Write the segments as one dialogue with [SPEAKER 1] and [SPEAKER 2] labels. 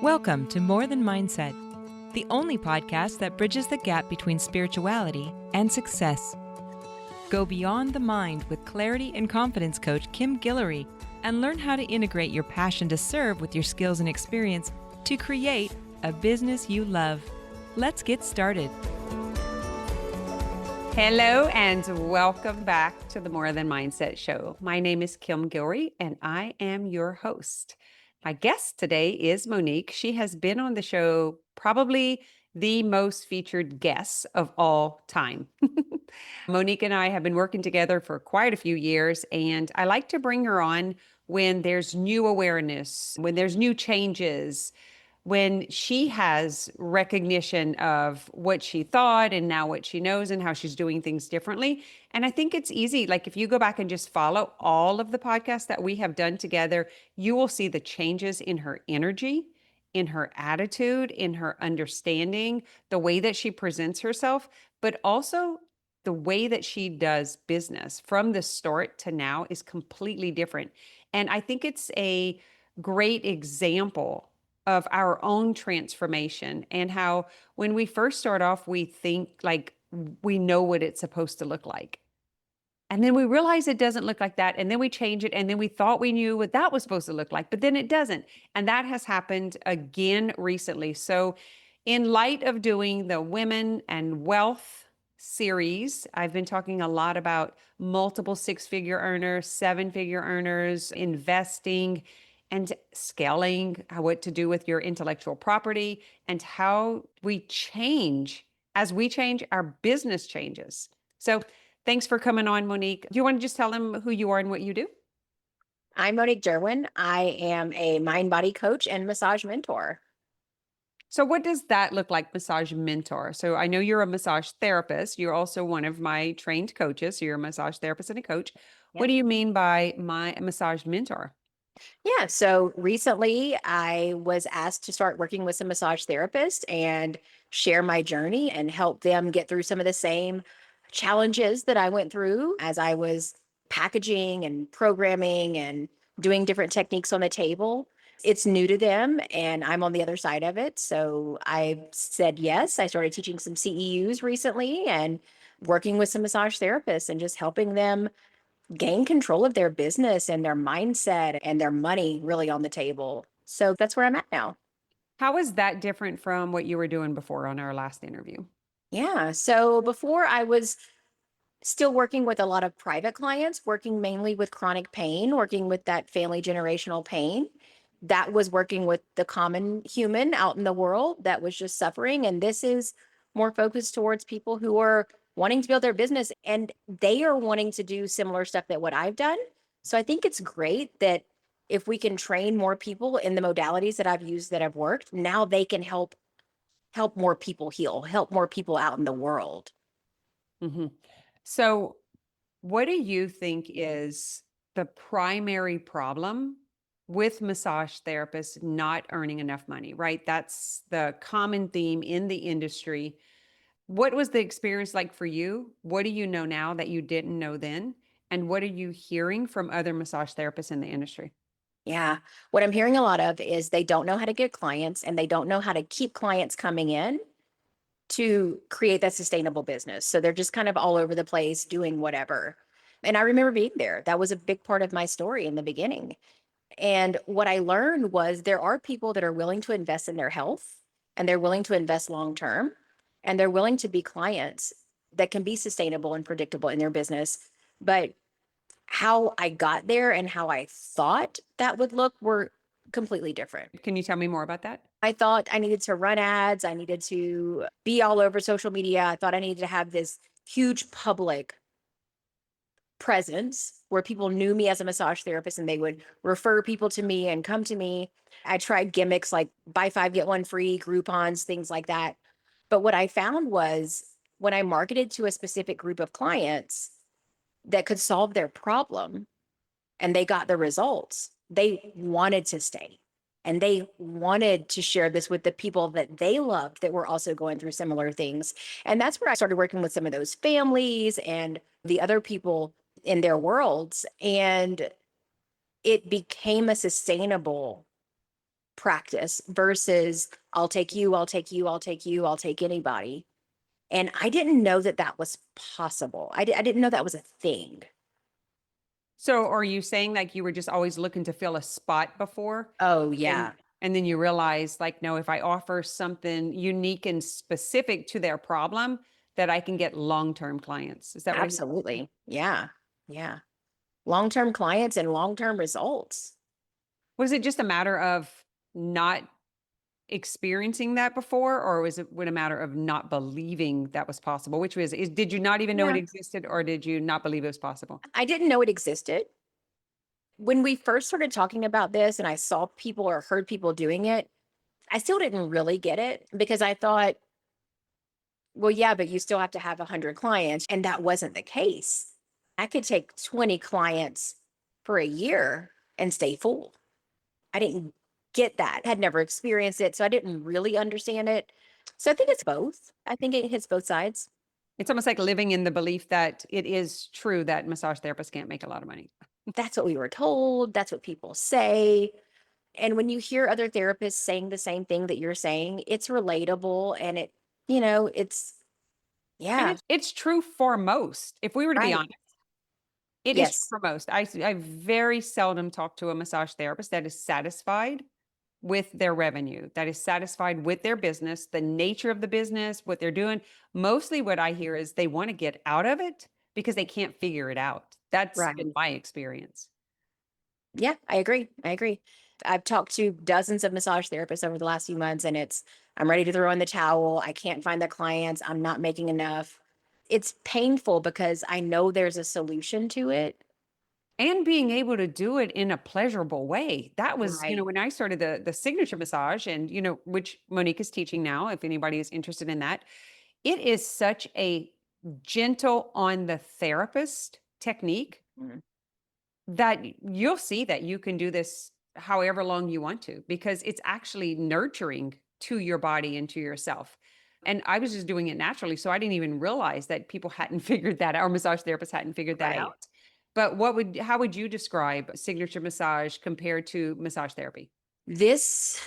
[SPEAKER 1] Welcome to More Than Mindset, the only podcast that bridges the gap between spirituality and success. Go beyond the mind with clarity and confidence coach Kim Guillory and learn how to integrate your passion to serve with your skills and experience to create a business you love. Let's get started.
[SPEAKER 2] Hello and welcome back to the More Than Mindset show. My name is Kim Guillory and I am your host. My guest today is Monique. She has been on the show, probably the most featured guest of all time. Monique and I have been working together for quite a few years, and I like to bring her on when there's new awareness, when there's new changes, when she has recognition of what she thought and now what she knows and how she's doing things differently. And I think it's easy. Like if you go back and just follow all of the podcasts that we have done together, you will see the changes in her energy, in her attitude, in her understanding, the way that she presents herself, but also the way that she does business from the start to now is completely different. And I think it's a great example of our own transformation and how when we first start off, we think like we know what it's supposed to look like. And then we realize it doesn't look like that. And then we change it. And then we thought we knew what that was supposed to look like, but then it doesn't. And that has happened again recently. So in light of doing the Women and Wealth series, I've been talking a lot about multiple six-figure earners, seven-figure earners, investing, and scaling, what to do with your intellectual property, and how we change. As we change, our business changes. So thanks for coming on, Monique. Do you want to just tell them who you are and what you do?
[SPEAKER 3] I'm Monique Derouen. I am a mind-body coach and massage mentor.
[SPEAKER 2] So what does that look like, massage mentor? So I know you're a massage therapist. You're also one of my trained coaches. So you're a massage therapist and a coach.
[SPEAKER 3] Yep.
[SPEAKER 2] What do you mean by my massage mentor?
[SPEAKER 3] Yeah, so recently I was asked to start working with some massage therapists and share my journey and help them get through some of the same challenges that I went through as I was packaging and programming and doing different techniques on the table. It's new to them and I'm on the other side of it. So I said yes. I started teaching some CEUs recently and working with some massage therapists and just helping them gain control of their business and their mindset and their money really on the table. So that's where I'm at now.
[SPEAKER 2] How is that different from what you were doing before on our last interview?
[SPEAKER 3] Yeah. So before I was still working with a lot of private clients, working mainly with chronic pain, working with that family generational pain. That was working with the common human out in the world that was just suffering. And this is more focused towards people who are wanting to build their business and they are wanting to do similar stuff that what I've done. So I think it's great that if we can train more people in the modalities that I've used that have worked, now they can help more people heal, help more people out in the world.
[SPEAKER 2] Mm-hmm. So what do you think is the primary problem with massage therapists not earning enough money, right? That's the common theme in the industry. What was the experience like for you? What do you know now that you didn't know then? And what are you hearing from other massage therapists in the industry?
[SPEAKER 3] Yeah. What I'm hearing a lot of is they don't know how to get clients and they don't know how to keep clients coming in to create that sustainable business. So they're just kind of all over the place doing whatever. And I remember being there. That was a big part of my story in the beginning. And what I learned was there are people that are willing to invest in their health and they're willing to invest long term and they're willing to be clients that can be sustainable and predictable in their business. But how I got there and how I thought that would look were completely different.
[SPEAKER 2] Can you tell me more about that?
[SPEAKER 3] I thought I needed to run ads. I needed to be all over social media. I thought I needed to have this huge public presence where people knew me as a massage therapist and they would refer people to me and come to me. I tried gimmicks like buy 5, get 1 free, Groupons, things like that. But what I found was when I marketed to a specific group of clients that could solve their problem and they got the results, they wanted to stay. And they wanted to share this with the people that they loved that were also going through similar things. And that's where I started working with some of those families and the other people in their worlds. And it became a sustainable practice versus I'll take you, I'll take you, I'll take you, I'll take anybody. And I didn't know that that was possible. I didn't know that was a thing.
[SPEAKER 2] So are you saying like you were just always looking to fill a spot before?
[SPEAKER 3] Oh,
[SPEAKER 2] And
[SPEAKER 3] yeah,
[SPEAKER 2] and then you realize like, no, if I offer something unique and specific to their problem, that I can get long-term clients. Is that what it is?
[SPEAKER 3] absolutely. Yeah. Yeah. Long-term clients and long-term results.
[SPEAKER 2] Was it just a matter of not experiencing that before, or was it a matter of not believing that was possible? Which was, did you not even know it
[SPEAKER 3] Yeah.
[SPEAKER 2] existed, or did you not believe it was possible?
[SPEAKER 3] I didn't know it existed. When we first started talking about this and I saw people or heard people doing it, I still didn't really get it because I thought, well, yeah, but you still have to have 100 clients. And that wasn't the case. I could take 20 clients for a year and stay full. I didn't get that, had never experienced it. So I didn't really understand it. So I think it's both. I think it hits both sides.
[SPEAKER 2] It's almost like living in the belief that it is true that massage therapists can't make a lot of money.
[SPEAKER 3] That's what we were told. That's what people say. And when you hear other therapists saying the same thing that you're saying, it's relatable and it's,
[SPEAKER 2] And
[SPEAKER 3] yeah,
[SPEAKER 2] it's true for most. If we were to be
[SPEAKER 3] right.
[SPEAKER 2] honest, it is true
[SPEAKER 3] Yes.
[SPEAKER 2] for most. I very seldom talk to a massage therapist that is satisfied with their revenue, that is satisfied with their business, the nature of the business, what they're doing. Mostly what I hear is they want to get out of it because they can't figure it out. That's
[SPEAKER 3] Right.
[SPEAKER 2] been my experience.
[SPEAKER 3] Yeah, I agree. I agree. I've talked to dozens of massage therapists over the last few months, and I'm ready to throw in the towel. I can't find the clients. I'm not making enough. It's painful because I know there's a solution to it.
[SPEAKER 2] And being able to do it in a pleasurable way. That was,
[SPEAKER 3] Right.
[SPEAKER 2] when I started the signature massage and, which Monique is teaching now, if anybody is interested in that, it is such a gentle on the therapist technique
[SPEAKER 3] Mhm.
[SPEAKER 2] that you'll see that you can do this however long you want to because it's actually nurturing to your body and to yourself. And I was just doing it naturally. So I didn't even realize that people hadn't figured that out, or massage therapists hadn't figured that
[SPEAKER 3] Right.
[SPEAKER 2] out. But how would you describe signature massage compared to massage therapy?
[SPEAKER 3] This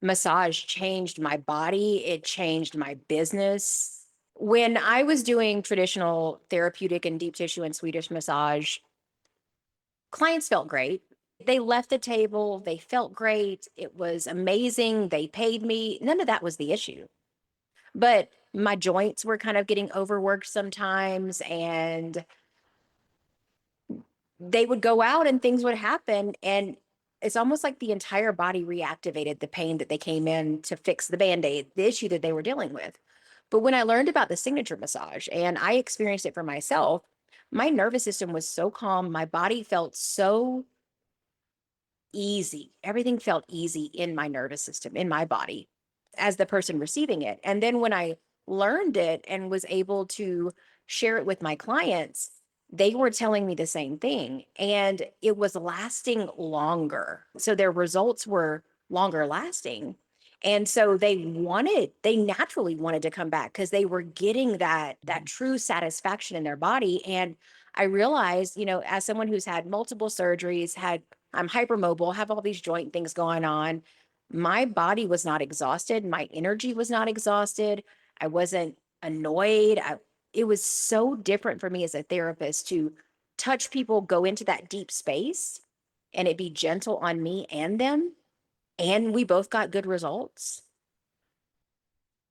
[SPEAKER 3] massage changed my body. It changed my business. When I was doing traditional therapeutic and deep tissue and Swedish massage, clients felt great. They left the table, they felt great. It was amazing. They paid me. None of that was the issue. But my joints were kind of getting overworked sometimes, and they would go out and things would happen. And it's almost like the entire body reactivated the pain that they came in to fix the band aid, the issue that they were dealing with. But when I learned about the signature massage and I experienced it for myself, my nervous system was so calm. My body felt so easy. Everything felt easy in my nervous system, in my body, as the person receiving it. And then when I learned it and was able to share it with my clients, they were telling me the same thing. And it was lasting longer. So their results were longer lasting. And so they naturally wanted to come back because they were getting that true satisfaction in their body. And I realized, as someone who's had multiple surgeries, I'm hypermobile, have all these joint things going on. My body was not exhausted. My energy was not exhausted. I wasn't annoyed. It was so different for me as a therapist to touch people, go into that deep space, and it be gentle on me and them. And we both got good results.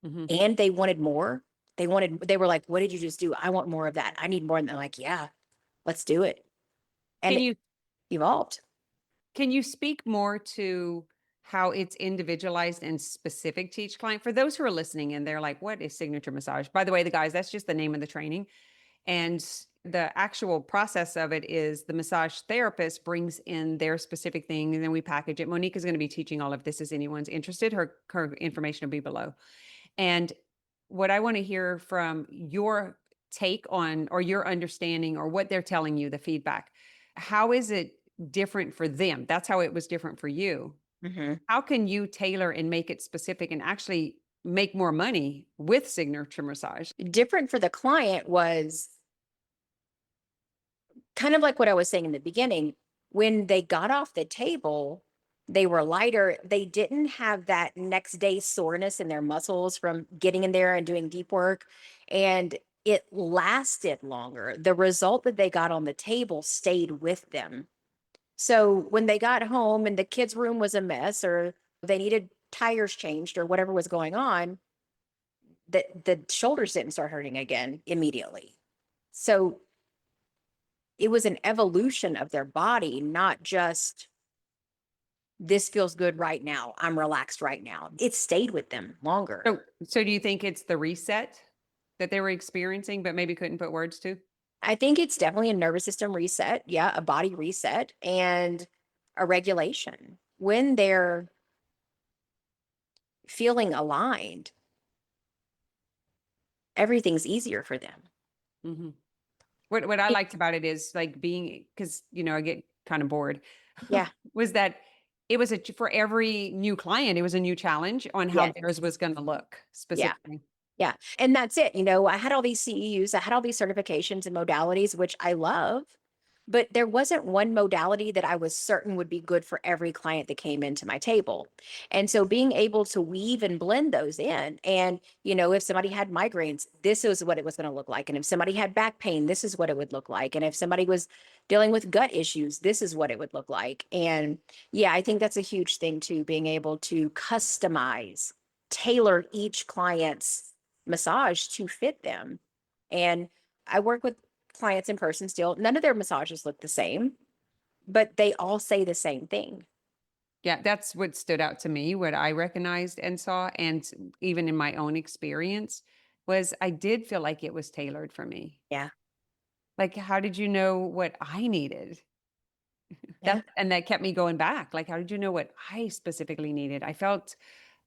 [SPEAKER 2] Mhm.
[SPEAKER 3] And they wanted more. They were like, what did you just do? I want more of that. I need more. And they're like, yeah, let's do it. And
[SPEAKER 2] Can
[SPEAKER 3] it
[SPEAKER 2] you
[SPEAKER 3] evolved.
[SPEAKER 2] Can you speak more to how it's individualized and specific to each client? For those who are listening and they're like, what is signature massage? By the way, the guys, that's just the name of the training. And the actual process of it is the massage therapist brings in their specific thing and then we package it. Monique is going to be teaching all of this as anyone's interested. Her information will be below. And what I want to hear from your take on or your understanding or what they're telling you, the feedback. How is it different for them? That's how it was different for you.
[SPEAKER 3] Mhm.
[SPEAKER 2] How can you tailor and make it specific and actually make more money with signature massage?
[SPEAKER 3] Different for the client was kind of like what I was saying in the beginning. When they got off the table, They were lighter. They didn't have that next day soreness in their muscles from getting in there and doing deep work. And it lasted longer. The result that they got on the table stayed with them. So when they got home and the kids' room was a mess or they needed tires changed or whatever was going on, the shoulders didn't start hurting again immediately. So it was an evolution of their body, not just this feels good right now. I'm relaxed right now. It stayed with them longer.
[SPEAKER 2] So do you think it's the reset that they were experiencing, but maybe couldn't put words to?
[SPEAKER 3] I think it's definitely a nervous system reset. Yeah, a body reset and a regulation. When they're feeling aligned, everything's easier for them.
[SPEAKER 2] Hmm. What I liked about it is like being, because I get kind of bored.
[SPEAKER 3] Yeah.
[SPEAKER 2] Was that it was for every new client, it was a new challenge on how
[SPEAKER 3] Yes.
[SPEAKER 2] theirs was going to look
[SPEAKER 3] Yeah.
[SPEAKER 2] specifically.
[SPEAKER 3] Yeah. And that's it. I had all these CEUs, I had all these certifications and modalities, which I love, but there wasn't one modality that I was certain would be good for every client that came into my table. And so being able to weave and blend those in, and, if somebody had migraines, this is what it was going to look like. And if somebody had back pain, this is what it would look like. And if somebody was dealing with gut issues, this is what it would look like. And yeah, I think that's a huge thing too, being able to customize, tailor each client's massage to fit them. And I work with clients in person still. None of their massages look the same, but they all say the same thing.
[SPEAKER 2] Yeah, that's what stood out to me, what I recognized and saw, and even in my own experience, was I did feel like it was tailored for me.
[SPEAKER 3] Yeah.
[SPEAKER 2] Like, how did you know what I needed?
[SPEAKER 3] Yeah.
[SPEAKER 2] That kept me going back. Like, how did you know what I specifically needed? I felt,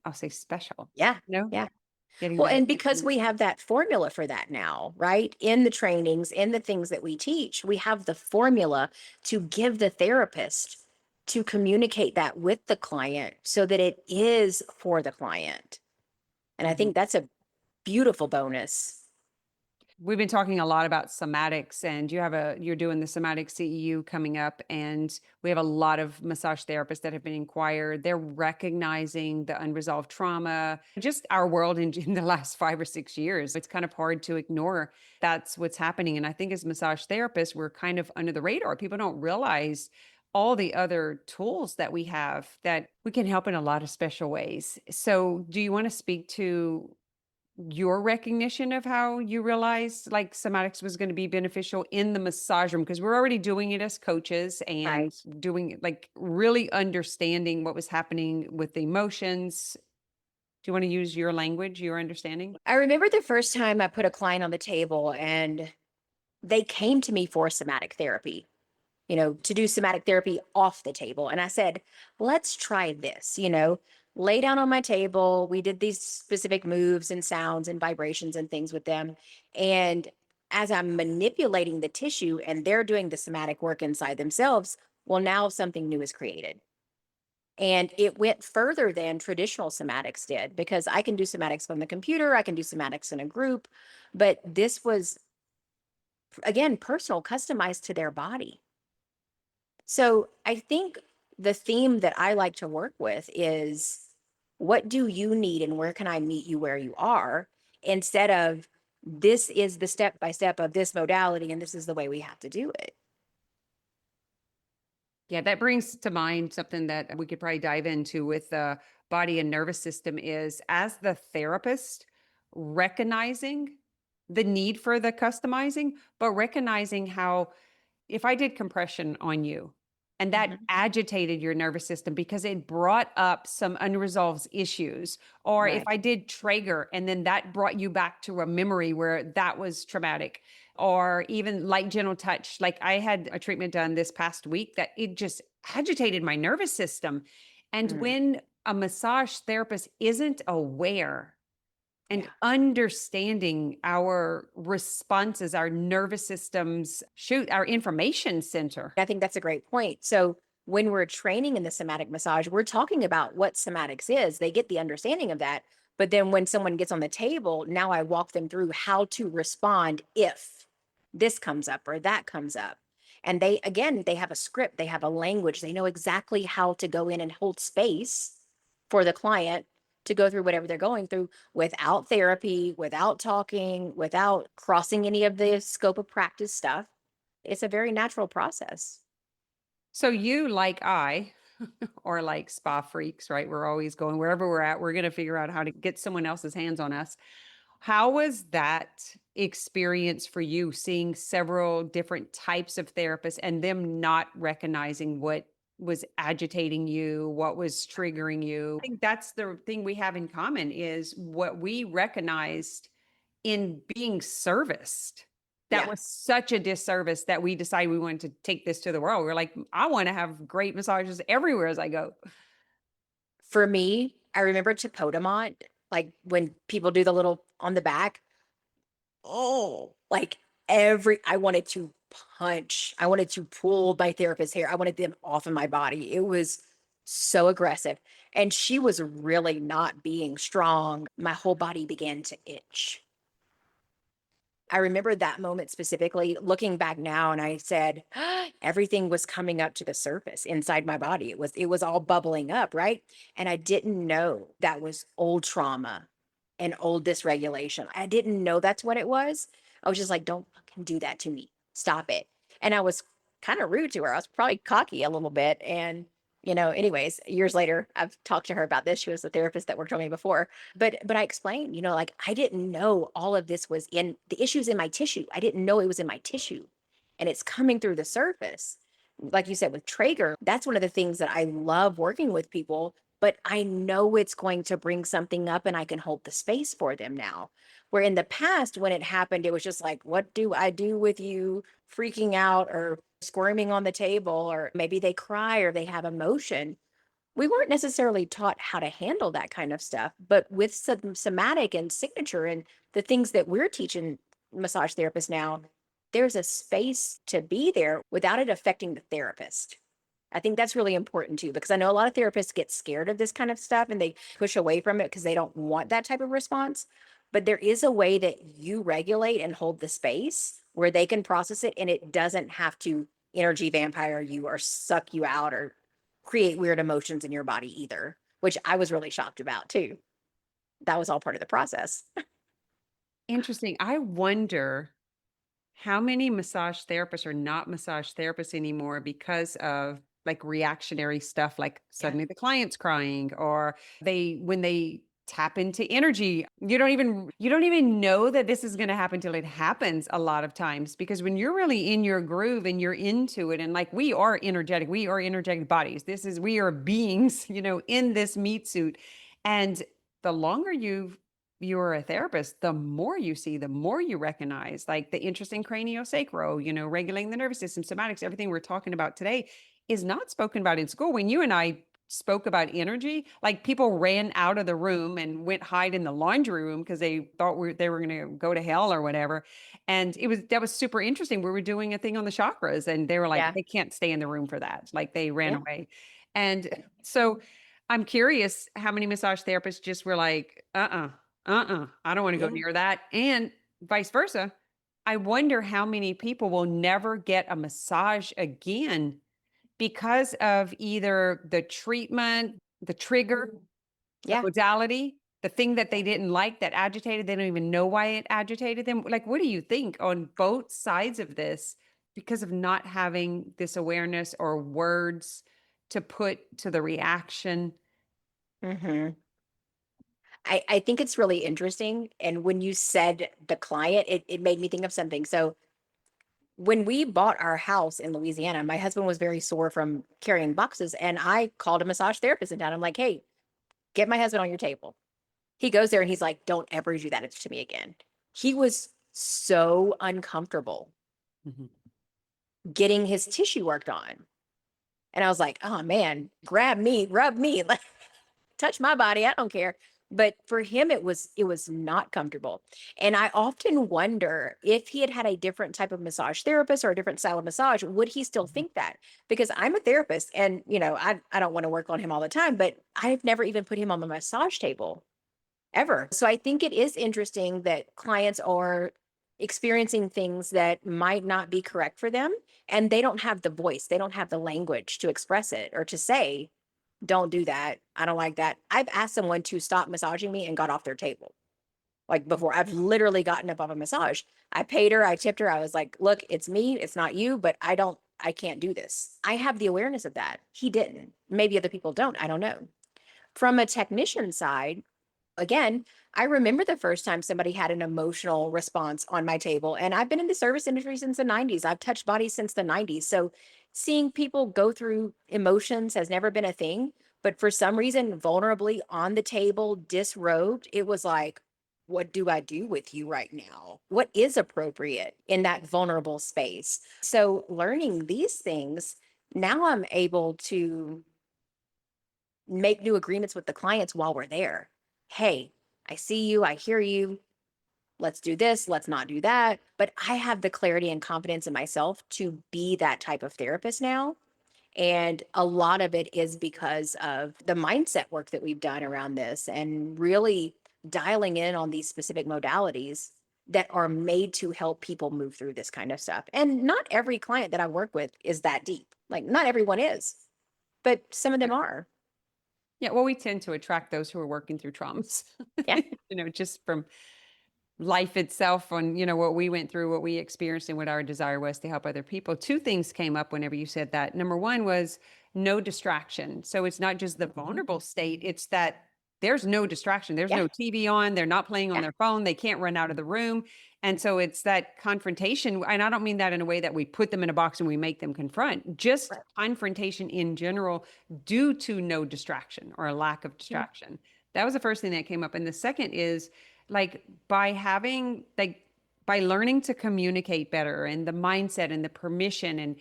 [SPEAKER 2] I'll say special,
[SPEAKER 3] Yeah.
[SPEAKER 2] you know,
[SPEAKER 3] Yeah.
[SPEAKER 2] getting
[SPEAKER 3] Well,
[SPEAKER 2] that
[SPEAKER 3] and because
[SPEAKER 2] attention.
[SPEAKER 3] we have that formula for that now, right? In the trainings, in the things that we teach, we have the formula to give the therapist to communicate that with the client so that it is for the client. And I
[SPEAKER 2] Mhm.
[SPEAKER 3] think that's a beautiful bonus.
[SPEAKER 2] We've been talking a lot about somatics, and you're doing the somatic CEU coming up, and we have a lot of massage therapists that have been inquired. They're recognizing the unresolved trauma, just our world in the last 5 or 6 years. It's kind of hard to ignore that's what's happening. And I think as massage therapists, we're kind of under the radar. People don't realize all the other tools that we have that we can help in a lot of special ways. So, do you want to speak to your recognition of how you realized like somatics was going to be beneficial in the massage room? Because we're already doing it as coaches
[SPEAKER 3] Right.
[SPEAKER 2] and doing it like really understanding what was happening with the emotions. Do you want to use your language, your understanding?
[SPEAKER 3] I remember the first time I put a client on the table and they came to me for somatic therapy, to do somatic therapy off the table. And I said, let's try this, lay down on my table. We did these specific moves and sounds and vibrations and things with them. And as I'm manipulating the tissue and they're doing the somatic work inside themselves, well, now something new is created. And it went further than traditional somatics did because I can do somatics on the computer, I can do somatics in a group, but this was, again, personal, customized to their body. So I think the theme that I like to work with is what do you need and where can I meet you where you are, instead of this is the step by step of this modality and this is the way we have to do it.
[SPEAKER 2] Yeah, that brings to mind something that we could probably dive into with the body and nervous system is as the therapist, recognizing the need for the customizing, but recognizing how if I did compression on you and that
[SPEAKER 3] Mhm.
[SPEAKER 2] agitated your nervous system because it brought up some unresolved issues, or if
[SPEAKER 3] Right.
[SPEAKER 2] I did Traeger and then that brought you back to a memory where that was traumatic, or even light gentle touch. Like I had a treatment done this past week that it just agitated my nervous system. And
[SPEAKER 3] Mm.
[SPEAKER 2] when a massage therapist isn't aware and
[SPEAKER 3] Yeah.
[SPEAKER 2] understanding our responses, our nervous systems, shoot, our information center.
[SPEAKER 3] I think that's a great point. So when we're training in the somatic massage, we're talking about what somatics is. They get the understanding of that. But then when someone gets on the table, now I walk them through how to respond if this comes up or that comes up. And again, they have a script, they have a language, they know exactly how to go in and hold space for the client to go through whatever they're going through without therapy, without talking, without crossing any of the scope of practice stuff. It's a very natural process.
[SPEAKER 2] So you, like I, or like spa freaks, right? We're always going wherever we're at, we're going to figure out how to get someone else's hands on us. How was that experience for you, seeing several different types of therapists and them not recognizing what was agitating you, what was triggering you? I think that's the thing we have in common is what we recognized in being serviced. That
[SPEAKER 3] Yeah.
[SPEAKER 2] was such a disservice that we decided we wanted to take this to the world. We're like, I want to have great massages everywhere as I go.
[SPEAKER 3] For me, I remember Chipodamont, like when people do the little on the back. Oh, like I wanted to punch. I wanted to pull my therapist's hair. I wanted them off of my body. It was so aggressive. And she was really not being strong. My whole body began to itch. I remember that moment specifically looking back now and I said, everything was coming up to the surface inside my body. It was all bubbling up, right? And I didn't know that was old trauma and old dysregulation. I didn't know that's what it was. I was just like, don't fucking do that to me. Stop it. And I was kind of rude to her. I was probably cocky a little bit. And, anyways, years later, I've talked to her about this. She was the therapist that worked on me before. But I explained, like I didn't know all of this was in the issues in my tissue. I didn't know it was in my tissue and it's coming through the surface. Like you said with Traeger, that's one of the things that I love working with people, but I know it's going to bring something up and I can hold the space for them now. Where in the past, when it happened, it was just like, what do I do with you freaking out or squirming on the table? Or maybe they cry or they have emotion. We weren't necessarily taught how to handle that kind of stuff, but with some somatic and signature and the things that we're teaching massage therapists now, there's a space to be there without it affecting the therapist. I think that's really important too, because I know a lot of therapists get scared of this kind of stuff and they push away from it because they don't want that type of response. But there is a way that you regulate and hold the space where they can process it and it doesn't have to energy vampire you or suck you out or create weird emotions in your body either, which I was really shocked about too. That was all part of the process.
[SPEAKER 2] Interesting. I wonder how many massage therapists are not massage therapists anymore because of like reactionary stuff, like
[SPEAKER 3] Yeah.
[SPEAKER 2] suddenly the client's crying or when they tap into energy, you don't even know that this is going to happen till it happens a lot of times because when you're really in your groove and you're into it and like we are energetic bodies. We are beings, in this meat suit. And the longer you're a therapist, the more you see, the more you recognize like the interest in craniosacral, regulating the nervous system, somatics, everything we're talking about today is not spoken about in school. When you and I spoke about energy, like people ran out of the room and went hide in the laundry room because they thought they were going to go to hell or whatever. And that was super interesting. We were doing a thing on the chakras and they were like,
[SPEAKER 3] Yeah.
[SPEAKER 2] they can't stay in the room for that. Like they ran
[SPEAKER 3] Yeah.
[SPEAKER 2] away. And so I'm curious how many massage therapists just were like, I don't want to go
[SPEAKER 3] Yeah.
[SPEAKER 2] near that. And vice versa. I wonder how many people will never get a massage again because of either the treatment, the trigger, the
[SPEAKER 3] Yeah.
[SPEAKER 2] modality, the thing that they didn't like that agitated. They don't even know why it agitated them. Like, what do you think on both sides of this because of not having this awareness or words to put to the reaction?
[SPEAKER 3] Hmm. I think it's really interesting. And when you said the client, it made me think of something. So when we bought our house in Louisiana, my husband was very sore from carrying boxes. And I called a massage therapist in town. I'm like, hey, get my husband on your table. He goes there and he's like, don't ever do that to me again. He was so uncomfortable
[SPEAKER 2] Mhm.
[SPEAKER 3] getting his tissue worked on. And I was like, oh man, grab me, rub me, like touch my body. I don't care. But for him, it was not comfortable. And I often wonder if he had had a different type of massage therapist or a different style of massage, would he still
[SPEAKER 2] Mhm.
[SPEAKER 3] think that? Because I'm a therapist and I don't want to work on him all the time, but I've never even put him on the massage table ever. So I think it is interesting that clients are experiencing things that might not be correct for them. And they don't have the voice, they don't have the language to express it or to say, don't do that. I don't like that. I've asked someone to stop massaging me and got off their table. Like before, I've literally gotten up off a massage. I paid her, I tipped her. I was like, look, it's me, it's not you, but I can't do this. I have the awareness of that. He didn't. Maybe other people don't. I don't know. From a technician side, again, I remember the first time somebody had an emotional response on my table. And I've been in the service industry since the 90s. I've touched bodies since the 90s. So seeing people go through emotions has never been a thing. But for some reason, vulnerably on the table, disrobed, it was like, what do I do with you right now? What is appropriate in that vulnerable space? So learning these things, now I'm able to make new agreements with the clients while we're there. Hey, I see you, I hear you. Let's do this, let's not do that. But I have the clarity and confidence in myself to be that type of therapist now. And a lot of it is because of the mindset work that we've done around this and really dialing in on these specific modalities that are made to help people move through this kind of stuff. And not every client that I work with is that deep. Like, not everyone is, but some of them are.
[SPEAKER 2] Yeah, well, we tend to attract those who are working through traumas,
[SPEAKER 3] Yeah.
[SPEAKER 2] just from life itself on, what we went through, what we experienced, and what our desire was to help other people. Two things came up whenever you said that. Number one was no distraction. So it's not just the vulnerable state, it's that there's no distraction. There's
[SPEAKER 3] Yeah.
[SPEAKER 2] no TV on. They're not playing on
[SPEAKER 3] Yeah.
[SPEAKER 2] their phone. They can't run out of the room. And so it's that confrontation. And I don't mean that in a way that we put them in a box and we make them confront, just
[SPEAKER 3] Right.
[SPEAKER 2] confrontation in general due to no distraction or a lack of distraction. That was the first thing that came up. And the second is like by learning to communicate better and the mindset and the permission and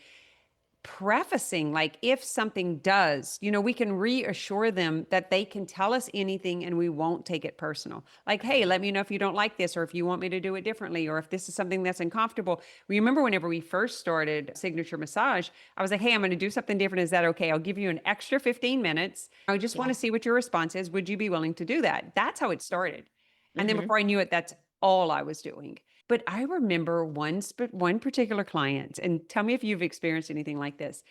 [SPEAKER 2] prefacing, like if something does, we can reassure them that they can tell us anything and we won't take it personal. Like, hey, let me know if you don't like this or if you want me to do it differently or if this is something that's uncomfortable. Remember whenever we first started Signature Massage, I was like, hey, I'm going to do something different. Is that okay? I'll give you an extra 15 minutes. I just want to see what your response is. Would you be willing to do that? That's how it started. And then before I knew it, that's all I was doing. But I remember one particular client, and tell me if you've experienced anything like this.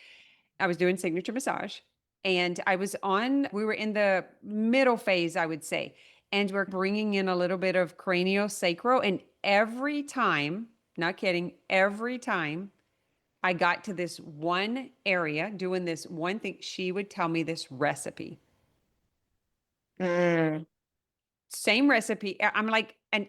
[SPEAKER 2] I was doing Signature Massage and we were in the middle phase, I would say, and we're bringing in a little bit of craniosacral. And every time, not kidding, every time I got to this one area doing this one thing, she would tell me this recipe. Same recipe. I'm like, and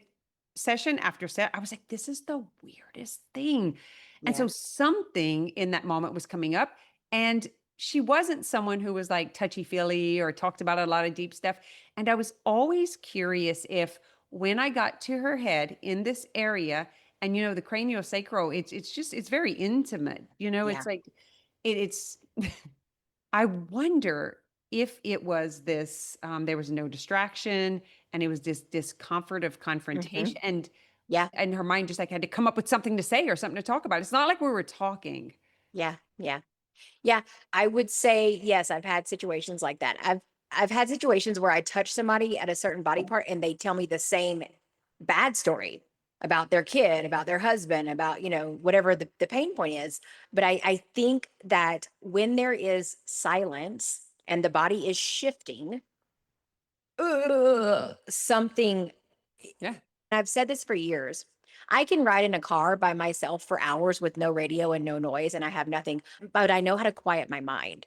[SPEAKER 2] session after set, I was like, this is the weirdest thing. And so something in that moment was coming up. And she wasn't someone who was like touchy-feely or talked about a lot of deep stuff. And I was always curious if when I got to her head in this area, and the craniosacral, it's very intimate, it's like it's I wonder if it was this, there was no distraction and it was this discomfort of confrontation. And
[SPEAKER 3] Yeah.
[SPEAKER 2] and her mind just like had to come up with something to say or something to talk about. It's not like we were talking.
[SPEAKER 3] Yeah. Yeah. Yeah. I would say, yes, I've had situations like that. I've had situations where I touch somebody at a certain body part and they tell me the same bad story about their kid, about their husband, about, whatever the pain point is. But I think that when there is silence and the body is shifting, something,
[SPEAKER 2] Yeah.
[SPEAKER 3] I've said this for years. I can ride in a car by myself for hours with no radio and no noise, and I have nothing, but I know how to quiet my mind.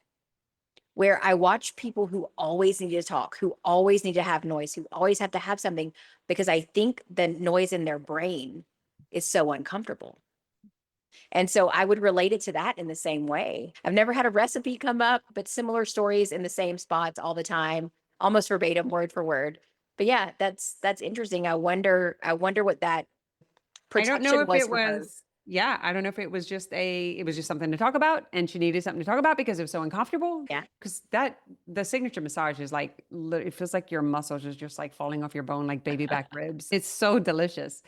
[SPEAKER 3] Where I watch people who always need to talk, who always need to have noise, who always have to have something, because I think the noise in their brain is so uncomfortable. And so I would relate it to that in the same way. I've never had a recipe come up, but similar stories in the same spots all the time, almost verbatim, word for word. But yeah, that's interesting. I wonder what that
[SPEAKER 2] I don't know
[SPEAKER 3] protection
[SPEAKER 2] if
[SPEAKER 3] was
[SPEAKER 2] it
[SPEAKER 3] for her.
[SPEAKER 2] was, yeah, I don't know if it was just something to talk about and she needed something to talk about because it was so uncomfortable.
[SPEAKER 3] Yeah.
[SPEAKER 2] Because the signature massage is like, it feels like your muscles are just like falling off your bone, like baby back ribs. It's so delicious.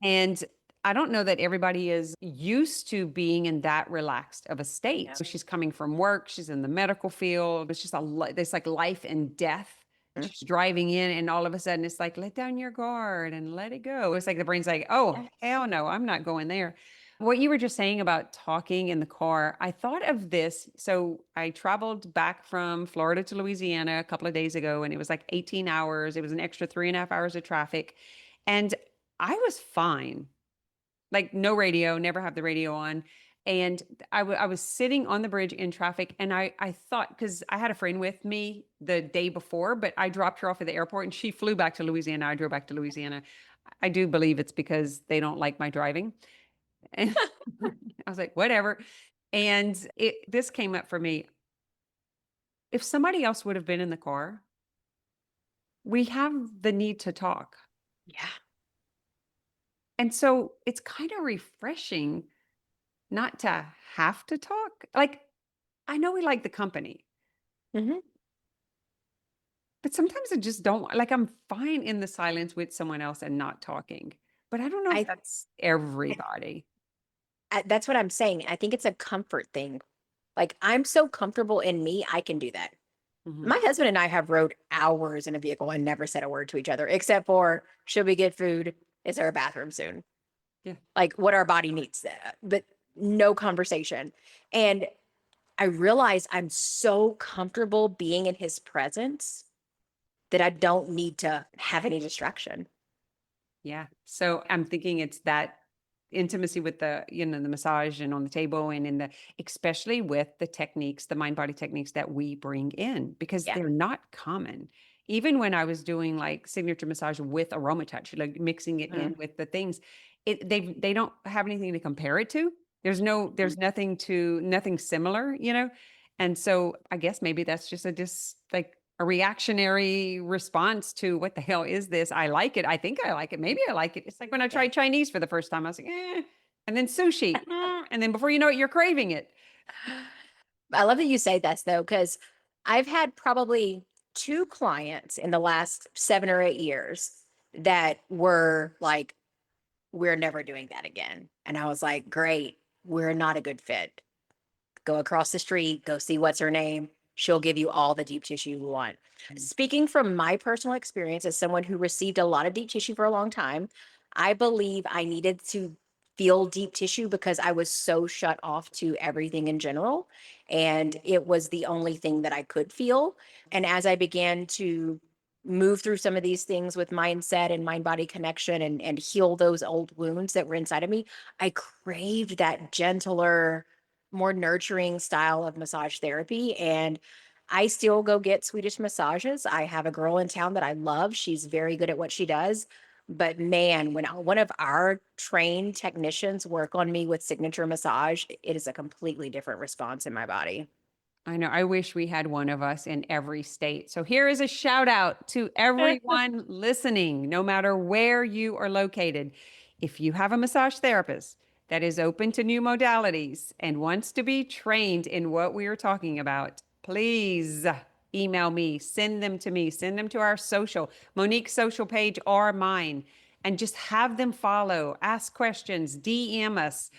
[SPEAKER 2] And I don't know that everybody is used to being in that relaxed of a state.
[SPEAKER 3] Yeah.
[SPEAKER 2] So she's coming from work, she's in the medical field. It's just it's like life and death she's driving in and all of a sudden it's like, let down your guard and let it go. It's like the brain's like, oh,
[SPEAKER 3] Yes.
[SPEAKER 2] hell no, I'm not going there. What you were just saying about talking in the car, I thought of this. So I traveled back from Florida to Louisiana a couple of days ago, and it was like 18 hours. It was an extra 3.5 hours of traffic. And I was fine, like no radio, never have the radio on. And I was sitting on the bridge in traffic, and I thought, because I had a friend with me the day before, but I dropped her off at the airport and she flew back to Louisiana. I drove back to Louisiana. I do believe it's because they don't like my driving. And I was like, whatever. And this came up for me. If somebody else would have been in the car, we have the need to talk.
[SPEAKER 3] Yeah.
[SPEAKER 2] And so it's kind of refreshing not to have to talk. Like, I know we like the company,
[SPEAKER 3] Hmm.
[SPEAKER 2] but sometimes I just don't like, I'm fine in the silence with someone else and not talking. But I don't know if
[SPEAKER 3] I,
[SPEAKER 2] that's everybody.
[SPEAKER 3] that's what I'm saying. I think it's a comfort thing. Like I'm so comfortable in me, I can do that.
[SPEAKER 2] Mhm.
[SPEAKER 3] My husband and I have rode hours in a vehicle and never said a word to each other, except for should we get food? Is there a bathroom soon?
[SPEAKER 2] Yeah.
[SPEAKER 3] Like what our body needs, but no conversation. And I realize I'm so comfortable being in his presence that I don't need to have any distraction.
[SPEAKER 2] Yeah. So I'm thinking it's that intimacy with the, the massage and on the table and especially with the techniques, the mind body techniques that we bring in, because
[SPEAKER 3] Yeah.
[SPEAKER 2] they're not common. Even when I was doing like signature massage with aroma touch, like mixing it in with the things, they don't have anything to compare it to. There's nothing similar. And so I guess maybe that's just like a reactionary response to what the hell is this? I like it. I think I like it. Maybe I like it. It's like when I tried Chinese for the first time, I was like, eh. And then sushi. And then before you know it, you're craving it.
[SPEAKER 3] I love that you say this though, because I've had probably two clients in the last 7 or 8 years that were like, we're never doing that again. And I was like, great, we're not a good fit. Go across the street, go see what's her name. She'll give you all the deep tissue you want. Speaking from my personal experience as someone who received a lot of deep tissue for a long time, I believe I needed to feel deep tissue because I was so shut off to everything in general. And it was the only thing that I could feel. And as I began to move through some of these things with mindset and mind body connection and heal those old wounds that were inside of me, I craved that gentler, more nurturing style of massage therapy. And I still go get Swedish massages. I have a girl in town that I love. She's very good at what she does. But man, when one of our trained technicians work on me with signature massage, it is a completely different response in my body.
[SPEAKER 2] I know. I wish we had one of us in every state. So here is a shout out to everyone listening, no matter where you are located. If you have a massage therapist that is open to new modalities and wants to be trained in what we are talking about, please email me, send them to me, send them to our Monique's social page or mine, and just have them follow, ask questions, DM us.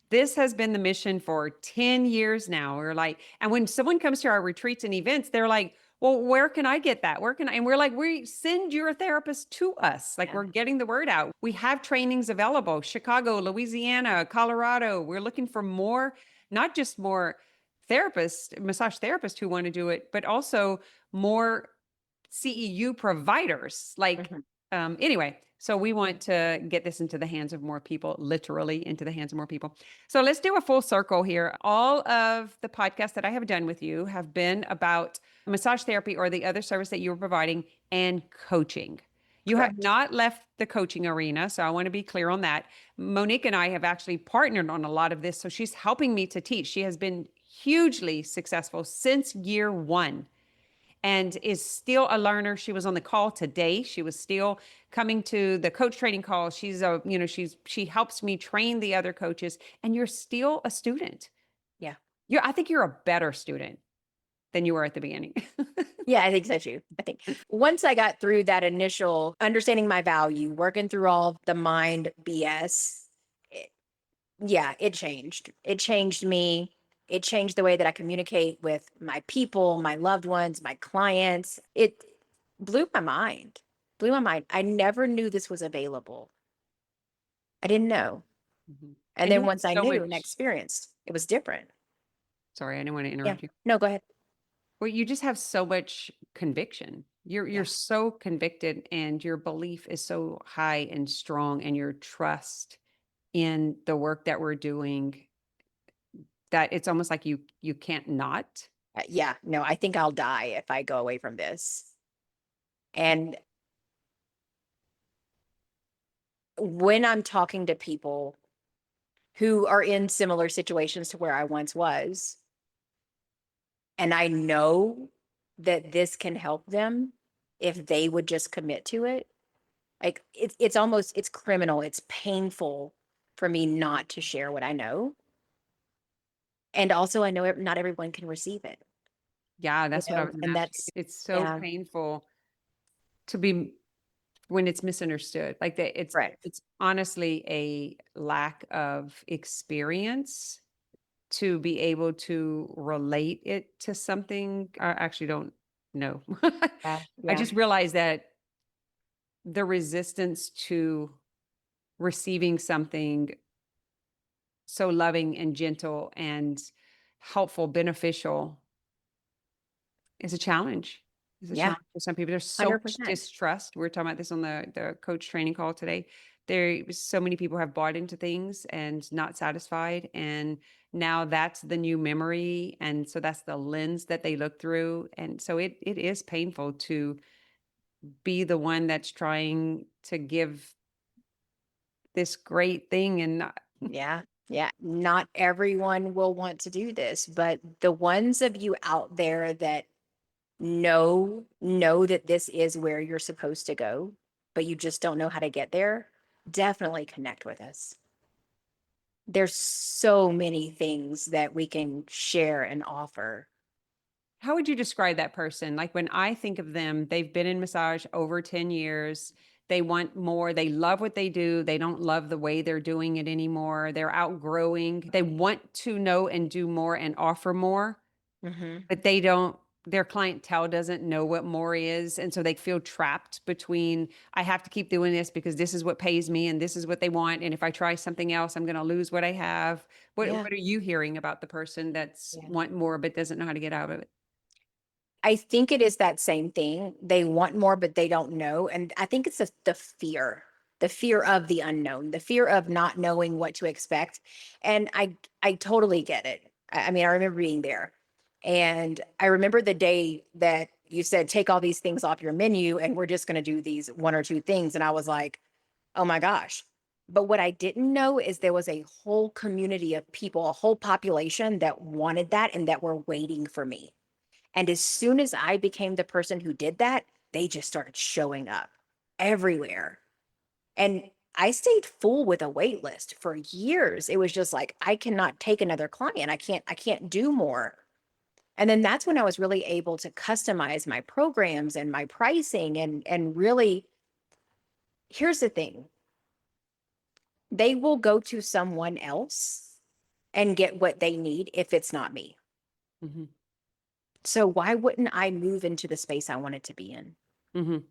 [SPEAKER 2] This has been the mission for 10 years now. We're like, and when someone comes to our retreats and events, they're like, well, where can I get that? Where can I? And we're like, we send your therapist to us. Like
[SPEAKER 3] Yeah.
[SPEAKER 2] we're getting the word out. We have trainings available, Chicago, Louisiana, Colorado. We're looking for more, not just more therapists, massage therapists who want to do it, but also more CEU providers. Like,
[SPEAKER 3] Mhm.
[SPEAKER 2] anyway, so we want to get this into the hands of more people, literally into the hands of more people. So let's do a full circle here. All of the podcasts that I have done with you have been about massage therapy or the other service that you were providing and coaching. You have
[SPEAKER 3] Correct.
[SPEAKER 2] not left the coaching arena, so I want to be clear on that. Monique and I have actually partnered on a lot of this, so she's helping me to teach. She has been hugely successful since year one and is still a learner. She was on the call today. She was still coming to the coach training call. She helps me train the other coaches, and you're still a student.
[SPEAKER 3] Yeah.
[SPEAKER 2] I think you're a better student than you were at the beginning.
[SPEAKER 3] Yeah, I think so too. I think once I got through that initial understanding my value, working through all the mind BS, it changed. It changed me. It changed the way that I communicate with my people, my loved ones, my clients. blew my mind. Blew my mind. I never knew this was available. I didn't know.
[SPEAKER 2] Mhm.
[SPEAKER 3] And
[SPEAKER 2] And you
[SPEAKER 3] then
[SPEAKER 2] have
[SPEAKER 3] once I
[SPEAKER 2] so
[SPEAKER 3] knew and
[SPEAKER 2] much,
[SPEAKER 3] experienced, it was different.
[SPEAKER 2] sorry, I didn't want to
[SPEAKER 3] Yeah.
[SPEAKER 2] interrupt you.
[SPEAKER 3] No, go ahead.
[SPEAKER 2] Well, you just have so much conviction. You're
[SPEAKER 3] Yeah.
[SPEAKER 2] so convicted and your belief is so high and strong and your trust in the work that we're doing that it's almost like you can't not.
[SPEAKER 3] Yeah. No, I think I'll die if I go away from this. And when I'm talking to people who are in similar situations to where I once was, and I know that this can help them if they would just commit to it. Like it's almost it's criminal. It's painful for me not to share what I know. And also I know not everyone can receive it,
[SPEAKER 2] Yeah, that's what I was gonna
[SPEAKER 3] and
[SPEAKER 2] ask you.
[SPEAKER 3] that's
[SPEAKER 2] It's so
[SPEAKER 3] yeah,
[SPEAKER 2] painful to be when it's misunderstood. Like that
[SPEAKER 3] correct.
[SPEAKER 2] it's honestly a lack of experience to be able to relate it to something. I actually don't know.
[SPEAKER 3] Yeah,
[SPEAKER 2] I
[SPEAKER 3] yeah,
[SPEAKER 2] just realized that the resistance to receiving something so loving and gentle and helpful, beneficial is a challenge. It's a
[SPEAKER 3] yeah,
[SPEAKER 2] challenge for some people. There's so much
[SPEAKER 3] 100%.
[SPEAKER 2] distrust. We were talking about this on the coach training call today. There so many people have bought into things and not satisfied. And now that's the new memory. And so that's the lens that they look through. And so it is painful to be the one that's trying to give this great thing and not.
[SPEAKER 3] Yeah. Yeah. Not everyone will want to do this, but the ones of you out there that know that this is where you're supposed to go, but you just don't know how to get there, definitely connect with us. There's so many things that we can share and offer.
[SPEAKER 2] How would you describe that person? Like when I think of them, they've been in massage over 10 years. They want more. They love what they do. They don't love the way they're doing it anymore. They're outgrowing. They want to know and do more and offer more,
[SPEAKER 3] Hmm.
[SPEAKER 2] but they don't, their clientele doesn't know what more is. And so they feel trapped between, I have to keep doing this because this is what pays me and this is what they want. And if I try something else, I'm going to lose what I have.
[SPEAKER 3] Yeah.
[SPEAKER 2] What are you hearing about the person that's
[SPEAKER 3] Yeah.
[SPEAKER 2] want more but doesn't know how to get out of it?
[SPEAKER 3] I think it is that same thing. They want more, but they don't know. And I think it's the fear of the unknown, the fear of not knowing what to expect. And I totally get it. I mean, I remember being there. And I remember the day that you said, take all these things off your menu and we're just going to do these one or two things. And I was like, oh my gosh. But what I didn't know is there was a whole community of people, a whole population that wanted that and that were waiting for me. And as soon as I became the person who did that, they just started showing up everywhere. And I stayed full with a wait list for years. It was just like, I cannot take another client. I can't do more. And then that's when I was really able to customize my programs and my pricing and really here's the thing. They will go to someone else and get what they need if it's not me.
[SPEAKER 2] Mhm.
[SPEAKER 3] So why wouldn't I move into the space I wanted to be in?
[SPEAKER 2] Mhm.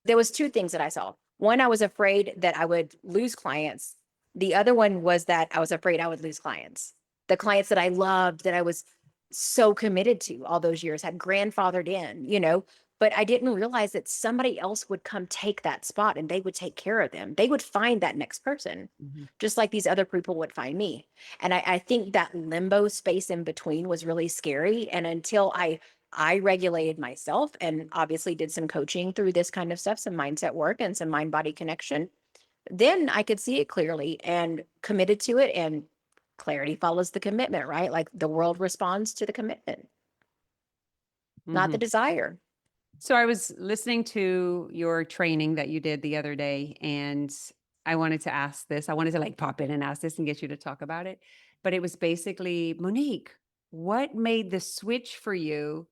[SPEAKER 3] There was 2 things that I saw. One, I was afraid that I would lose clients. The other one was that I was afraid I would lose clients. The clients that I loved, that I was so committed to all those years, had grandfathered in, but I didn't realize that somebody else would come take that spot and they would take care of them. They would find that next person,
[SPEAKER 2] Mhm.
[SPEAKER 3] just like these other people would find me. And I think that limbo space in between was really scary. And until I regulated myself and obviously did some coaching through this kind of stuff, some mindset work and some mind body connection. Then I could see it clearly and committed to it. And clarity follows the commitment, right? Like the world responds to the commitment, not the
[SPEAKER 2] Mhm.
[SPEAKER 3] desire.
[SPEAKER 2] So I was listening to your training that you did the other day, and I wanted to ask this. I wanted to like pop in and ask this and get you to talk about it. But it was basically, Monique, what made the switch for you,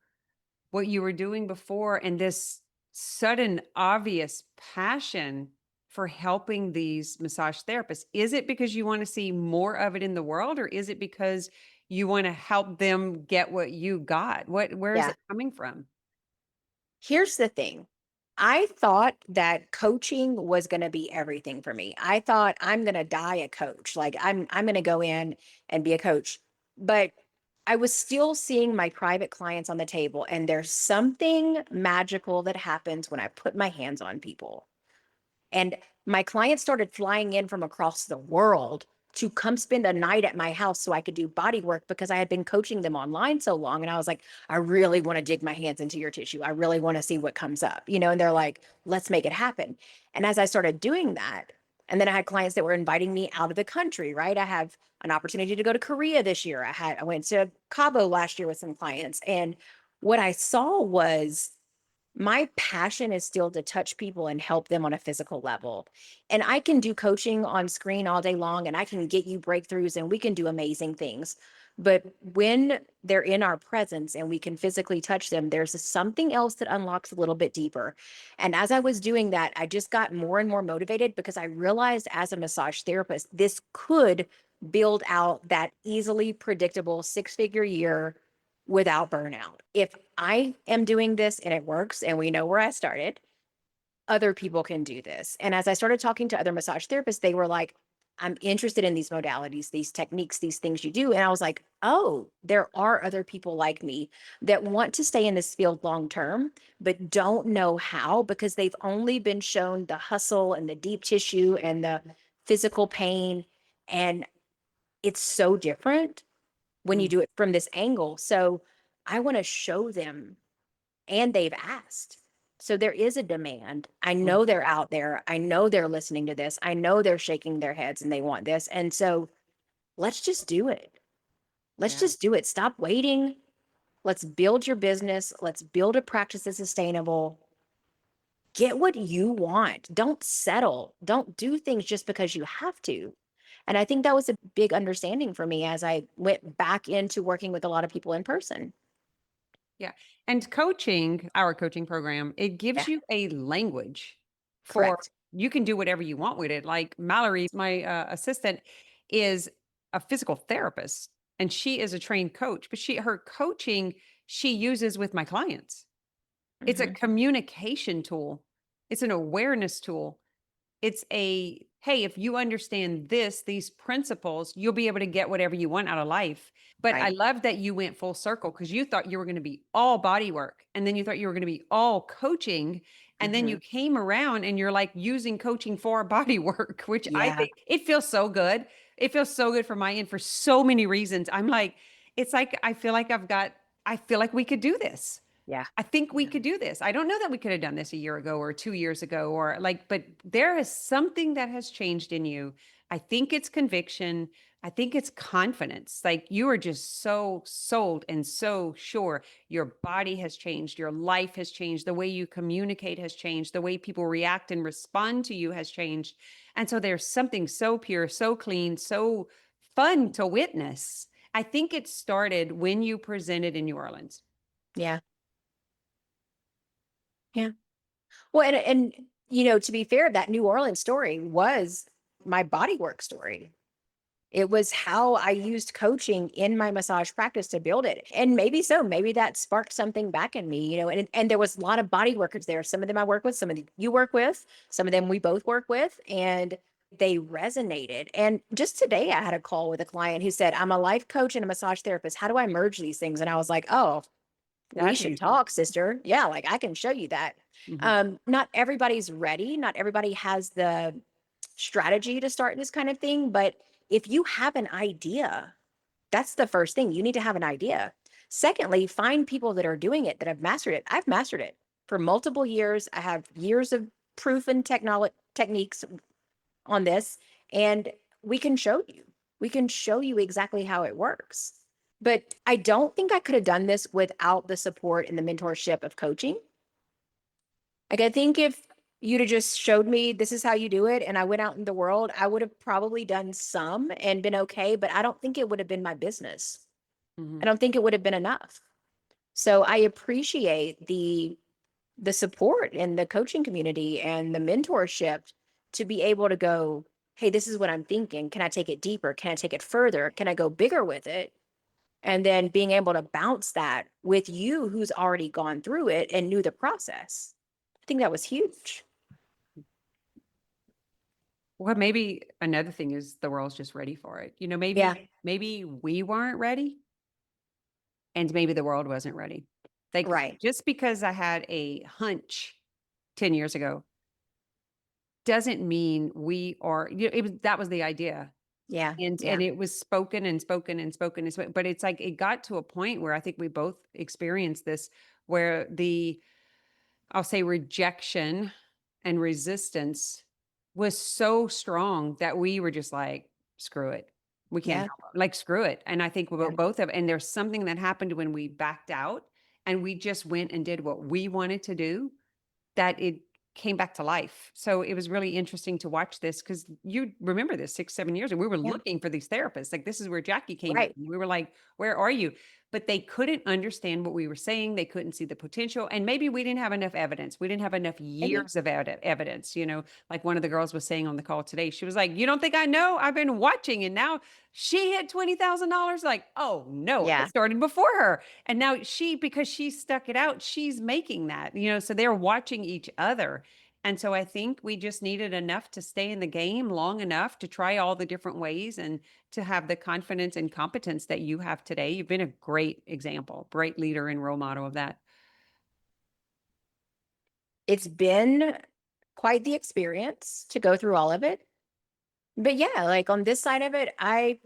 [SPEAKER 2] what you were doing before, and this sudden obvious passion for helping these massage therapists? Is it because you want to see more of it in the world, or is it because you want to help them get what you got? Where is
[SPEAKER 3] Yeah.
[SPEAKER 2] it coming from?
[SPEAKER 3] Here's the thing. I thought that coaching was going to be everything for me. I thought I'm going to die a coach. Like I'm going to go in and be a coach. But I was still seeing my private clients on the table, and there's something magical that happens when I put my hands on people. And my clients started flying in from across the world to come spend a night at my house so I could do body work because I had been coaching them online so long. And I was like, I really want to dig my hands into your tissue. I really want to see what comes up, and they're like, let's make it happen. And as I started doing that, and then I had clients that were inviting me out of the country, right? I have an opportunity to go to Korea this year. I went to Cabo last year with some clients. And what I saw was my passion is still to touch people and help them on a physical level. And I can do coaching on screen all day long, and I can get you breakthroughs, and we can do amazing things. But when they're in our presence and we can physically touch them, there's something else that unlocks a little bit deeper. And as I was doing that, I just got more and more motivated because I realized as a massage therapist, this could build out that easily predictable 6-figure year without burnout. If I am doing this and it works, and we know where I started, other people can do this. And as I started talking to other massage therapists, they were like, I'm interested in these modalities, these techniques, these things you do. And I was like, oh, there are other people like me that want to stay in this field long term, but don't know how because they've only been shown the hustle and the deep tissue and the physical pain. And it's so different when you
[SPEAKER 2] Mm.
[SPEAKER 3] do it from this angle. So I want to show them, and they've asked. So there is a demand. I
[SPEAKER 2] Mm.
[SPEAKER 3] know they're out there. I know they're listening to this. I know they're shaking their heads and they want this. And so let's just do it. Let's
[SPEAKER 2] Yeah.
[SPEAKER 3] just do it. Stop waiting. Let's build your business. Let's build a practice that's sustainable. Get what you want. Don't settle. Don't do things just because you have to. And I think that was a big understanding for me as I went back into working with a lot of people in person.
[SPEAKER 2] Yeah. And coaching, our coaching program, it
[SPEAKER 3] Yeah,
[SPEAKER 2] gives you a language for
[SPEAKER 3] correct.
[SPEAKER 2] you can do whatever you want with it. Like Mallory, my assistant, is a physical therapist and she is a trained coach, but her coaching she uses with my clients. It's a
[SPEAKER 3] Mhm.
[SPEAKER 2] communication tool. It's an awareness tool. It's a, hey, if you understand these principles, you'll be able to get whatever you want out of life. But I
[SPEAKER 3] Right.
[SPEAKER 2] love that you went full circle because you thought you were going to be all body work. And then you thought you were going to be all coaching. And then you
[SPEAKER 3] Mhm.
[SPEAKER 2] came around and you're like using coaching for body work, which I
[SPEAKER 3] Yeah.
[SPEAKER 2] think it feels so good. It feels so good for my end for so many reasons. I'm like, it's like, I feel like we could do this.
[SPEAKER 3] Yeah.
[SPEAKER 2] I think we
[SPEAKER 3] Yeah.
[SPEAKER 2] could do this. I don't know that we could have done this a year ago or 2 years ago or like, but there is something that has changed in you. I think it's conviction. I think it's confidence. Like you are just so sold and so sure your body has changed. Your life has changed. The way you communicate has changed. The way people react and respond to you has changed. And so there's something so pure, so clean, so fun to witness. I think it started when you presented in New Orleans.
[SPEAKER 3] Yeah. Yeah. Well, and to be fair, that New Orleans story was my bodywork story. It was how I used coaching in my massage practice to build it. And maybe so, maybe that sparked something back in me, and there was a lot of body workers there. Some of them I work with, some of them you work with, some of them we both work with, and they resonated. And just today I had a call with a client who said, I'm a life coach and a massage therapist. How do I merge these things? And I was like, oh, we
[SPEAKER 2] That's
[SPEAKER 3] should
[SPEAKER 2] easy.
[SPEAKER 3] talk, sister. Yeah, like I can show you that.
[SPEAKER 2] Mhm.
[SPEAKER 3] Not everybody's ready. Not everybody has the strategy to start this kind of thing. But if you have an idea, that's the first thing. You need to have an idea. Secondly, find people that are doing it that have mastered it. I've mastered it for multiple years. I have years of proof and techniques on this, and we can show you. We can show you exactly how it works. But I don't think I could have done this without the support and the mentorship of coaching. Like, I think if you'd have just showed me this is how you do it and I went out in the world, I would have probably done some and been okay, but I don't think it would have been my business. I
[SPEAKER 2] Mhm.
[SPEAKER 3] don't think it would have been enough. So I appreciate the support in the coaching community and the mentorship to be able to go, hey, this is what I'm thinking. Can I take it deeper? Can I take it further? Can I go bigger with it? and then being able to bounce that with you who's already gone through it and knew the process. I think that was huge.
[SPEAKER 2] Well, maybe another thing is the world's just ready for it. You know,
[SPEAKER 3] Yeah,
[SPEAKER 2] maybe we weren't ready and maybe the world wasn't ready. Like
[SPEAKER 3] right.
[SPEAKER 2] just because I had a hunch 10 years ago doesn't mean we are, that was the idea.
[SPEAKER 3] Yeah,
[SPEAKER 2] And
[SPEAKER 3] yeah,
[SPEAKER 2] it was spoken and spoken and spoken and spoken. But it's like it got to a point where I think we both experienced this where I'll say rejection and resistance was so strong that we were just like, screw it. We can't
[SPEAKER 3] yeah,
[SPEAKER 2] help it. Like, screw it. And I think
[SPEAKER 3] yeah.
[SPEAKER 2] both of, and there's something that happened when we backed out and we just went and did what we wanted to do, that it came back to life. So it was really interesting to watch this because you remember this 6, 7 years ago, we were
[SPEAKER 3] Yeah.
[SPEAKER 2] looking for these therapists. Like this is where Jackie came
[SPEAKER 3] Right.
[SPEAKER 2] in. We were like, where are you? But they couldn't understand what we were saying. They couldn't see the potential. And maybe we didn't have enough evidence. We didn't have enough
[SPEAKER 3] Maybe.
[SPEAKER 2] years of evidence. You know, like one of the girls was saying on the call today, she was like, you don't think I know? I've been watching and now she hit $20,000. Like, oh no, I
[SPEAKER 3] Yeah.
[SPEAKER 2] started before her. And now because she stuck it out, she's making that, so they're watching each other. And so I think we just needed enough to stay in the game long enough to try all the different ways and to have the confidence and competence that you have today. You've been a great example, great leader and role model of that.
[SPEAKER 3] It's been quite the experience to go through all of it. But yeah, like on this side of it, I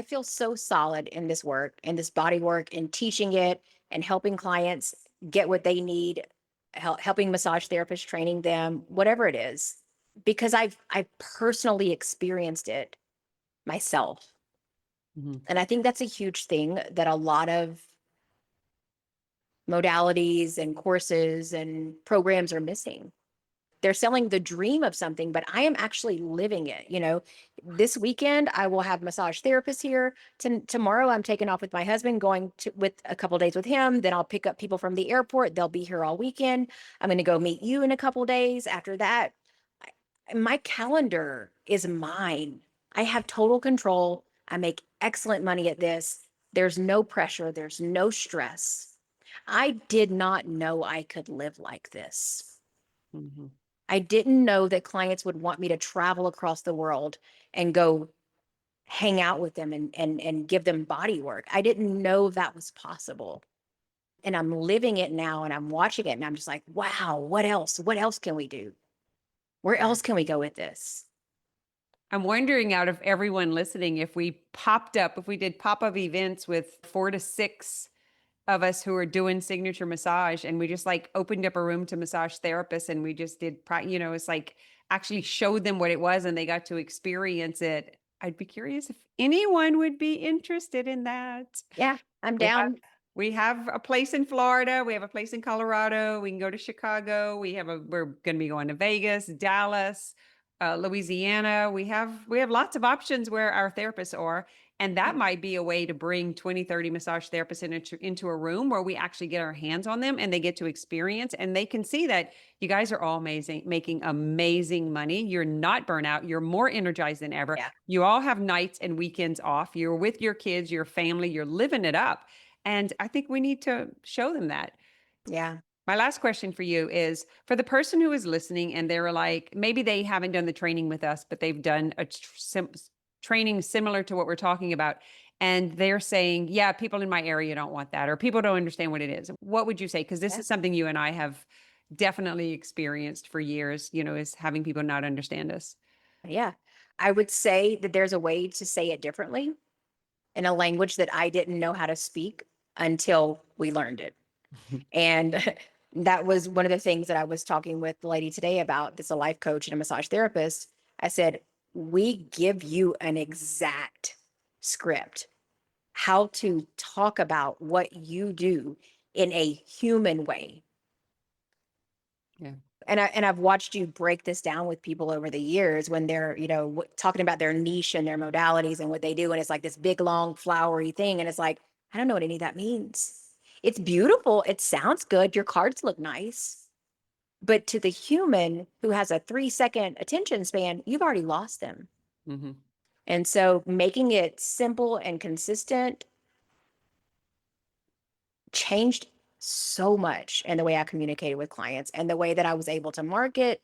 [SPEAKER 3] feel so solid in this work, in this body work, and teaching it and helping clients get what they need, helping massage therapists, training them, whatever it is, because I've personally experienced it myself.
[SPEAKER 2] Mhm.
[SPEAKER 3] And I think that's a huge thing that a lot of modalities and courses and programs are missing. They're selling the dream of something, but I am actually living it. This weekend I will have massage therapists here. Tomorrow I'm taking off with my husband, going to with a couple days with him. Then I'll pick up people from the airport. They'll be here all weekend. I'm going to go meet you in a couple days. After that, my calendar is mine. I have total control. I make excellent money at this. There's no pressure. There's no stress. I did not know I could live like this.
[SPEAKER 2] Mhm.
[SPEAKER 3] I didn't know that clients would want me to travel across the world and go hang out with them and give them body work. I didn't know that was possible. And I'm living it now and I'm watching it and I'm just like, wow, what else? What else can we do? Where else can we go with this?
[SPEAKER 2] I'm wondering out of everyone listening, if we did pop-up events with 4 to 6 of us who are doing signature massage and we just like opened up a room to massage therapists and we just did, it's like actually showed them what it was and they got to experience it. I'd be curious if anyone would be interested in that.
[SPEAKER 3] Yeah, I'm
[SPEAKER 2] We have
[SPEAKER 3] down.
[SPEAKER 2] we have a place in Florida. We have a place in Colorado. We can go to Chicago. We're going to be going to Vegas, Dallas, Louisiana. We have lots of options where our therapists are. And that might be a way to bring 20, 30 massage therapists into a room where we actually get our hands on them and they get to experience and they can see that you guys are all amazing, making amazing money. You're not burnout. You're more energized than ever.
[SPEAKER 3] Yeah.
[SPEAKER 2] You all have nights and weekends off. You're with your kids, your family, you're living it up. And I think we need to show them that.
[SPEAKER 3] Yeah.
[SPEAKER 2] My last question for you is for the person who is listening and they're like, maybe they haven't done the training with us, but they've done a training similar to what we're talking about. And they're saying, yeah, people in my area don't want that, or people don't understand what it is. What would you say? Because this
[SPEAKER 3] Yeah.
[SPEAKER 2] is something you and I have definitely experienced for years, is having people not understand us.
[SPEAKER 3] Yeah. I would say that there's a way to say it differently in a language that I didn't know how to speak until we learned it. And that was one of the things that I was talking with the lady today about. This a life coach and a massage therapist. I said, we give you an exact script, how to talk about what you do in a human way.
[SPEAKER 2] Yeah.
[SPEAKER 3] And I've watched you break this down with people over the years when they're, talking about their niche and their modalities and what they do. And it's like this big, long, flowery thing. And it's like, I don't know what any of that means. It's beautiful. It sounds good. Your cards look nice. But to the human who has a 3-second attention span, you've already lost them.
[SPEAKER 2] Mm-hmm.
[SPEAKER 3] And so making it simple and consistent changed so much in the way I communicated with clients and the way that I was able to market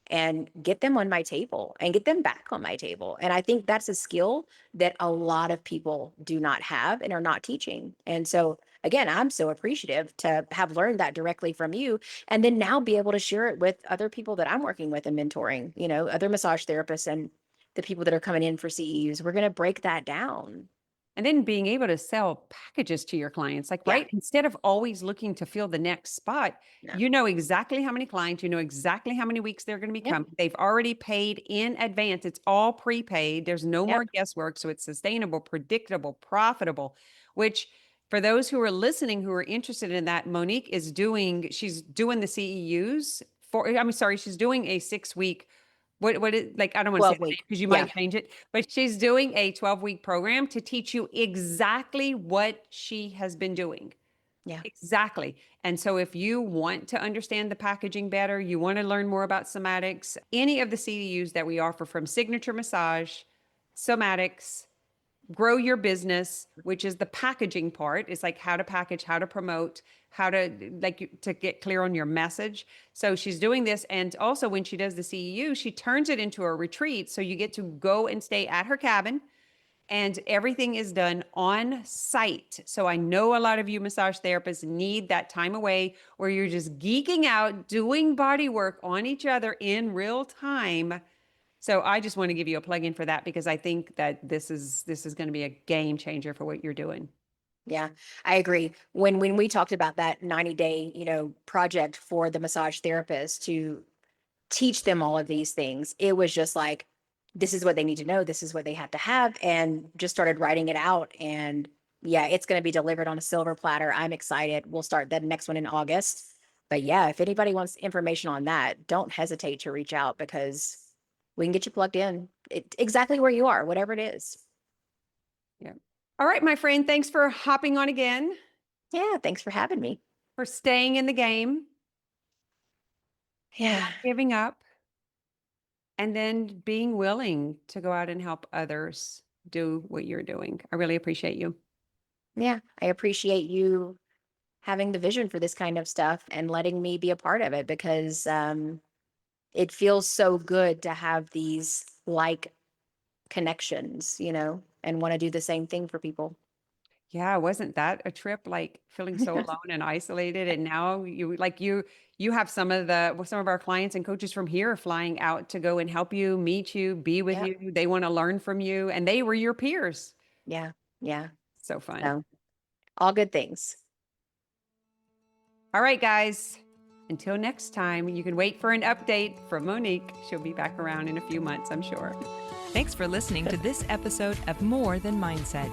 [SPEAKER 3] and get them on my table and get them back on my table. And I think that's a skill that a lot of people do not have and are not teaching. And so, again, I'm so appreciative to have learned that directly from you and then now be able to share it with other people that I'm working with and mentoring, other massage therapists and the people that are coming in for CEUs. We're going to break that down.
[SPEAKER 2] And then being able to sell packages to your clients, like,
[SPEAKER 3] Yeah.
[SPEAKER 2] right? Instead of always looking to fill the next spot,
[SPEAKER 3] No.
[SPEAKER 2] you know exactly how many clients, you know exactly how many weeks they're going to
[SPEAKER 3] Yep.
[SPEAKER 2] become. They've already paid in advance. It's all prepaid. There's no
[SPEAKER 3] Yep.
[SPEAKER 2] more guesswork. So it's sustainable, predictable, profitable, which for those who are listening, who are interested in that, Monique is she's doing the CEUs she's doing a 6-week what is like, I don't want to say
[SPEAKER 3] 12
[SPEAKER 2] the name
[SPEAKER 3] week.
[SPEAKER 2] because you
[SPEAKER 3] Yeah.
[SPEAKER 2] might change it, but she's doing a 12-week program to teach you exactly what she has been doing.
[SPEAKER 3] Yeah.
[SPEAKER 2] Exactly. And so if you want to understand the packaging better, you want to learn more about somatics, any of the CDUs that we offer from signature massage, somatics, grow your business, which is the packaging part. It's like how to package, how to promote, how to to get clear on your message. So she's doing this. And also when she does the CEU, she turns it into a retreat. So you get to go and stay at her cabin and everything is done on site. So I know a lot of you massage therapists need that time away where you're just geeking out, doing body work on each other in real time. So I just want to give you a plug-in for that because I think that this is going to be a game changer for what you're doing.
[SPEAKER 3] Yeah, I agree. When we talked about that 90-day, project for the massage therapist to teach them all of these things, it was just like, this is what they need to know, this is what they have to have, and just started writing it out. And yeah, it's going to be delivered on a silver platter. I'm excited. We'll start the next one in August. But yeah, if anybody wants information on that, don't hesitate to reach out because we can get you plugged in exactly where you are, whatever it is.
[SPEAKER 2] Yeah. All right, my friend, thanks for hopping on again,
[SPEAKER 3] Yeah, thanks for having me.
[SPEAKER 2] for staying in the game,
[SPEAKER 3] Yeah.
[SPEAKER 2] not giving up, and then being willing to go out and help others do what you're doing. I really appreciate you.
[SPEAKER 3] Yeah, I appreciate you having the vision for this kind of stuff and letting me be a part of it because it feels so good to have these connections, and want to do the same thing for people.
[SPEAKER 2] Yeah, wasn't that a trip, like feeling so alone and isolated? And now you have some of our clients and coaches from here flying out to go and help you, meet you, be with
[SPEAKER 3] Yep.
[SPEAKER 2] you. They want to learn from you, and they were your peers.
[SPEAKER 3] Yeah. Yeah.
[SPEAKER 2] So fun.
[SPEAKER 3] So all good things.
[SPEAKER 2] All right, guys. Until next time, you can wait for an update from Monique. She'll be back around in a few months, I'm sure.
[SPEAKER 1] Thanks for listening to this episode of More Than Mindset.